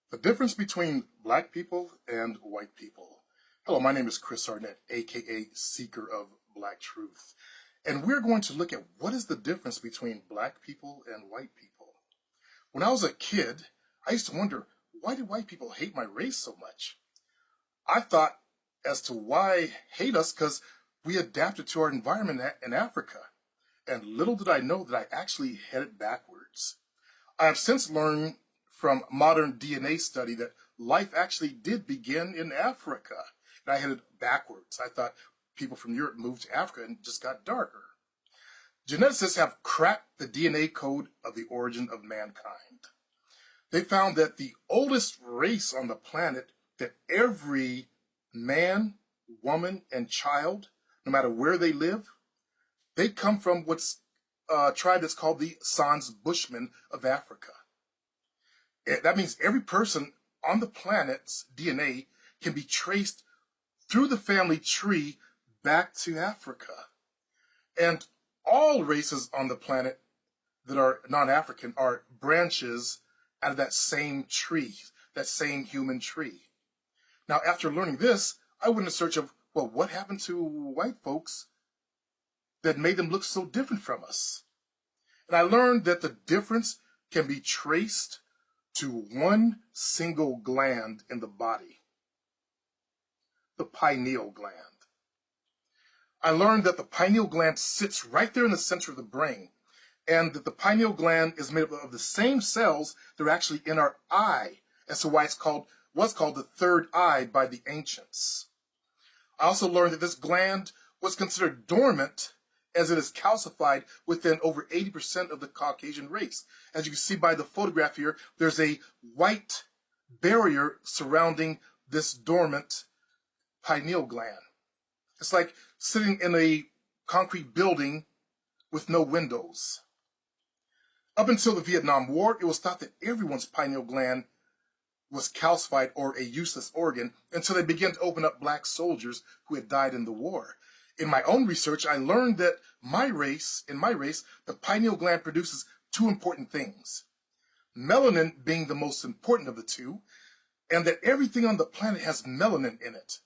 The difference between black people and white people. Hello, my name is Chris Arnett, aka Seeker of Black Truth. And we're going to look at what is the difference between black people and white people. When I was a kid, I used to wonder, why do white people hate my race so much? I thought as to why hate us because we adapted to our environment in Africa. And little did I know that I actually headed backwards. I have since learned from modern DNA study that life actually did begin in Africa. And I headed backwards. I thought people from Europe moved to Africa and just got darker. Geneticists have cracked the DNA code of the origin of mankind. They found that the oldest race on the planet, that every man, woman, and child, no matter where they live, they come from what's a tribe that's called the Sans Bushmen of Africa. That means every person on the planet's DNA can be traced through the family tree back to Africa. And all races on the planet that are non-African are branches out of that same tree, that same human tree. Now, after learning this, I went in search of, well, what happened to white folks that made them look so different from us? And I learned that the difference can be traced to one single gland in the body, the pineal gland. I learned that the pineal gland sits right there in the center of the brain, and that the pineal gland is made up of the same cells that are actually in our eye, as to why was called the third eye by the ancients. I also learned that this gland was considered dormant as it is calcified within over 80% of the Caucasian race. As you can see by the photograph here, there's a white barrier surrounding this dormant pineal gland. It's like sitting in a concrete building with no windows. Up until the Vietnam War, it was thought that everyone's pineal gland was calcified or a useless organ until they began to open up black soldiers who had died in the war. In my own research, I learned that in my race, the pineal gland produces two important things. Melanin being the most important of the two, and that everything on the planet has melanin in it.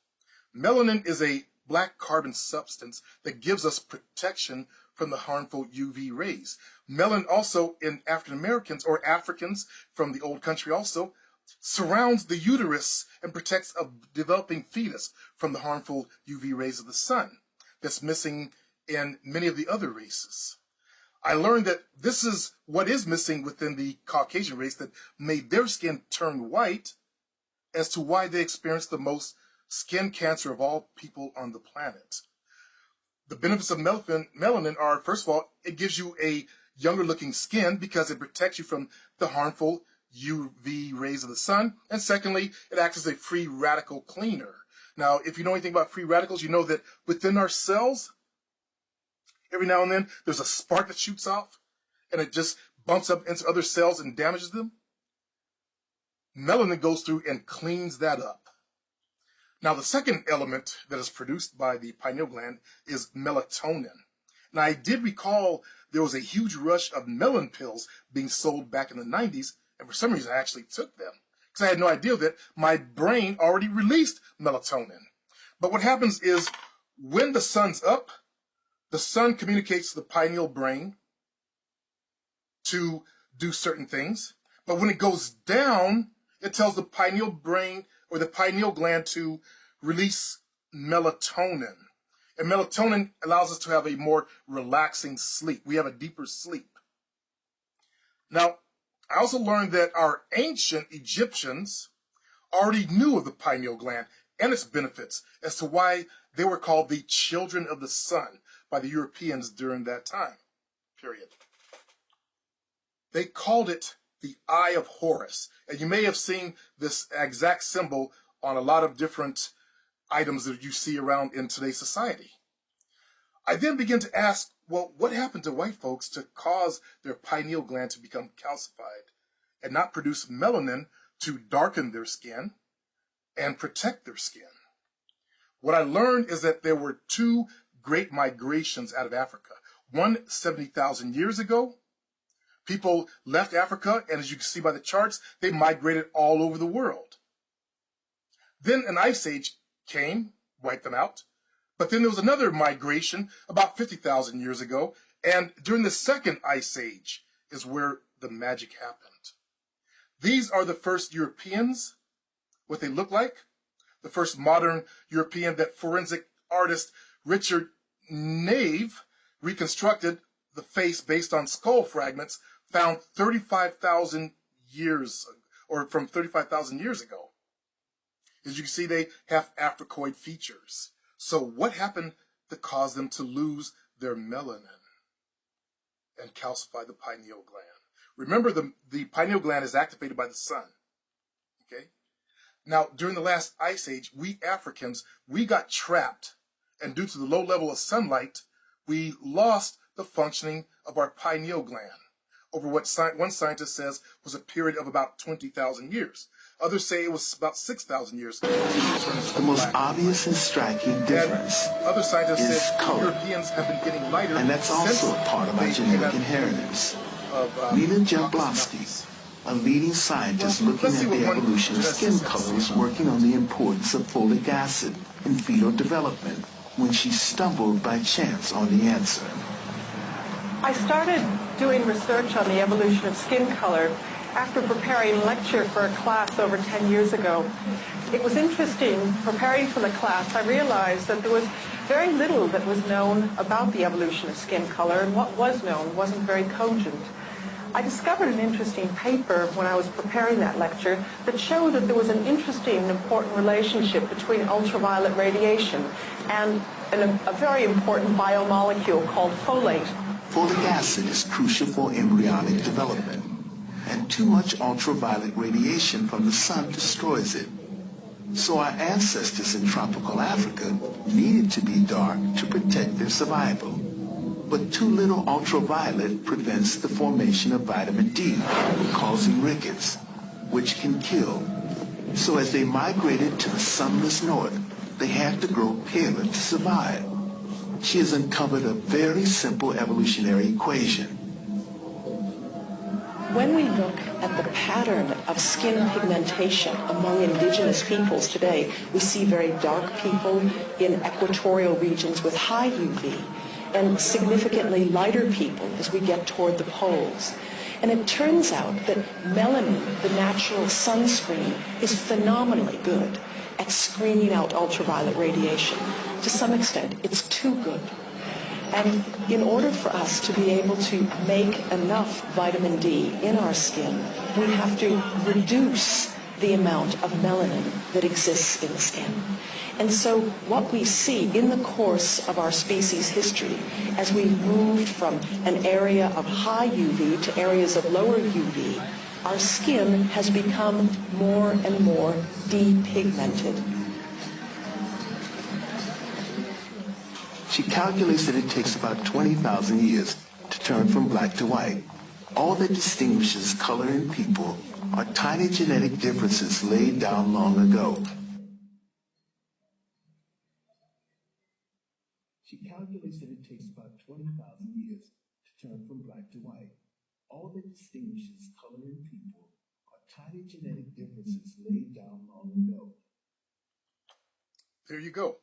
Melanin is a black carbon substance that gives us protection from the harmful UV rays. Melanin also in African Americans or Africans from the old country also surrounds the uterus and protects a developing fetus from the harmful UV rays of the sun that's missing in many of the other races. I learned that this is what is missing within the Caucasian race that made their skin turn white as to why they experience the most skin cancer of all people on the planet. The benefits of melanin are, first of all, it gives you a younger looking skin because it protects you from the harmful UV rays of the sun. And secondly, it acts as a free radical cleaner. Now, if you know anything about free radicals, you know that within our cells, every now and then, there's a spark that shoots off, and it just bumps up into other cells and damages them. Melanin goes through and cleans that up. Now, the second element that is produced by the pineal gland is melatonin. Now, I did recall there was a huge rush of melon pills being sold back in the 90s, and for some reason I actually took them, because I had no idea that my brain already released melatonin. But what happens is when the sun's up, the sun communicates to the pineal brain to do certain things. But when it goes down, it tells the pineal brain or the pineal gland to release melatonin. And melatonin allows us to have a more relaxing sleep. We have a deeper sleep. Now, I also learned that our ancient Egyptians already knew of the pineal gland and its benefits as to why they were called the children of the sun by the Europeans during that time period. They called it the Eye of Horus. And you may have seen this exact symbol on a lot of different items that you see around in today's society. I then began to ask, well, what happened to white folks to cause their pineal gland to become calcified and not produce melanin to darken their skin and protect their skin? What I learned is that there were two great migrations out of Africa. One 70,000 years ago. People left Africa, and as you can see by the charts, they migrated all over the world. Then an ice age came, wiped them out. But then there was another migration about 50,000 years ago, and during the second ice age is where the magic happened. These are the first Europeans, what they look like, the first modern European that forensic artist Richard Nave reconstructed the face based on skull fragments found 35,000 years, or from 35,000 years ago. As you can see, they have Africoid features. So what happened that caused them to lose their melanin and calcify the pineal gland? Remember, the pineal gland is activated by the sun. Okay? Now, during the last ice age, we Africans, we got trapped. And due to the low level of sunlight, we lost the functioning of our pineal gland over what one scientist says was a period of about 20,000 years. Others say it was about 6,000 years. The most obvious and striking difference other scientists is said color. Europeans have been getting lighter, And that's also a part of our genetic inheritance. Nina Jablonski, a leading scientist looking at the evolution of skin color, was working on the importance of folic acid in fetal development when she stumbled by chance on the answer. I started doing research on the evolution of skin color after preparing a lecture for a class over 10 years ago. It was interesting, preparing for the class, I realized that there was very little that was known about the evolution of skin color, and what was known wasn't very cogent. I discovered an interesting paper when I was preparing that lecture that showed that there was an interesting and important relationship between ultraviolet radiation and a very important biomolecule called folate. Folic acid is crucial for embryonic development, and too much ultraviolet radiation from the sun destroys it. So our ancestors in tropical Africa needed to be dark to protect their survival. But too little ultraviolet prevents the formation of vitamin D, causing rickets, which can kill. So as they migrated to the sunless north, they had to grow paler to survive. She has uncovered a very simple evolutionary equation. When we look at the pattern of skin pigmentation among indigenous peoples today, we see very dark people in equatorial regions with high UV, and significantly lighter people as we get toward the poles. And it turns out that melanin, the natural sunscreen, is phenomenally good at screening out ultraviolet radiation. To some extent, it's too good. And in order for us to be able to make enough vitamin D in our skin, we have to reduce the amount of melanin that exists in the skin. And so what we see in the course of our species history, as we moved from an area of high UV to areas of lower UV, our skin has become more and more depigmented. She calculates that it takes about 20,000 years to turn from black to white. All that distinguishes color in people are tiny genetic differences laid down long ago. She calculates that it takes about 20,000 years to turn from black to white. All that distinguishes color in people are tiny genetic differences laid down long ago. There you go.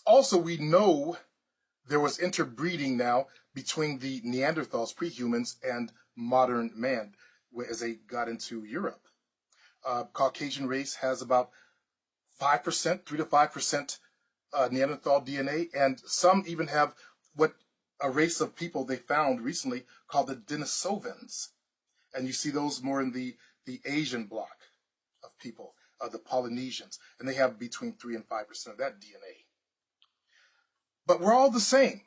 Also, we know there was interbreeding now between the Neanderthals, pre-humans, and modern man as they got into Europe. Caucasian race has about 5%, 3 to 5% Neanderthal DNA, and some even have what a race of people they found recently called the Denisovans. And you see those more in the Asian bloc of people, the Polynesians, and they have between 3 and 5% of that DNA. But we're all the same.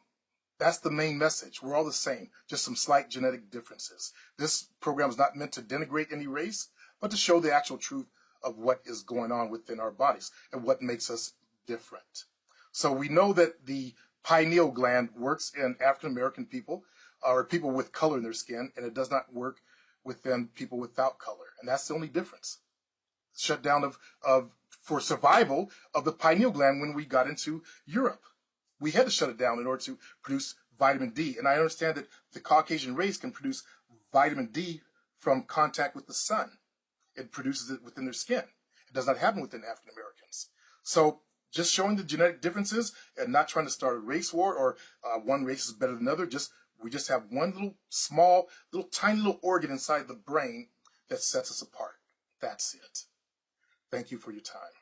That's the main message. We're all the same, just some slight genetic differences. This program is not meant to denigrate any race, but to show the actual truth of what is going on within our bodies and what makes us different. So we know that the pineal gland works in African American people or people with color in their skin, and it does not work within people without color. And that's the only difference. Shutdown for survival of the pineal gland when we got into Europe. We had to shut it down in order to produce vitamin D. And I understand that the Caucasian race can produce vitamin D from contact with the sun. It produces it within their skin. It does not happen within African Americans. So just showing the genetic differences and not trying to start a race war or one race is better than another. We just have one little small, little tiny little organ inside the brain that sets us apart. That's it. Thank you for your time.